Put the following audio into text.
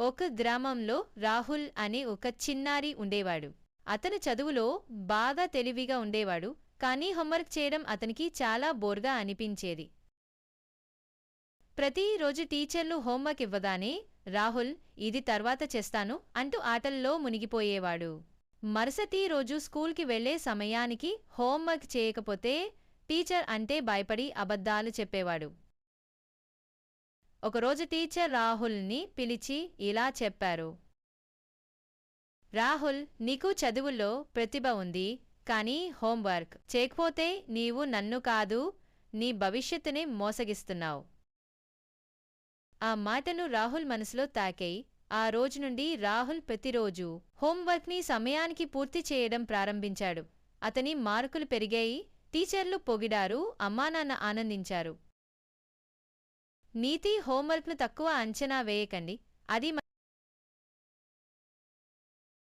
ఒక గ్రామంలో రాహుల్ అనే ఒక చిన్నారి ఉండేవాడు. అతను చదువులో బాగా తెలివిగా ఉండేవాడు, కానీ హోంవర్క్ చేయడం అతనికి చాలా బోర్గా అనిపించేది. ప్రతిరోజు టీచర్లు హోంవర్క్ ఇవ్వగానే రాహుల్ ఇది తర్వాత చేస్తాను అంటూ ఆటల్లో మునిగిపోయేవాడు. మరుసటి రోజు స్కూల్కి వెళ్లే సమయానికి హోంవర్క్ చేయకపోతే టీచర్ అంటే భయపడి అబద్ధాలు చెప్పేవాడు. ఒకరోజు టీచర్ రాహుల్ని పిలిచి ఇలా చెప్పారు: రాహుల్, నీకు చదువుల్లో ప్రతిభ ఉంది, కానీ హోంవర్క్ చేయకపోతే నీవు నన్ను కాదు, నీ భవిష్యత్తునే మోసగిస్తున్నావు. ఆ మాటను రాహుల్ మనసులో తాకాయి. ఆ రోజు నుండి రాహుల్ ప్రతిరోజు హోంవర్క్ని సమయానికి పూర్తి చేయడం ప్రారంభించాడు. అతని మార్కులు పెరిగాయి, టీచర్లు పొగిడారు, అమ్మానాన్న ఆనందించారు. నీతి: హోంవర్క్ను తక్కువ అంచనా వేయకండి, అది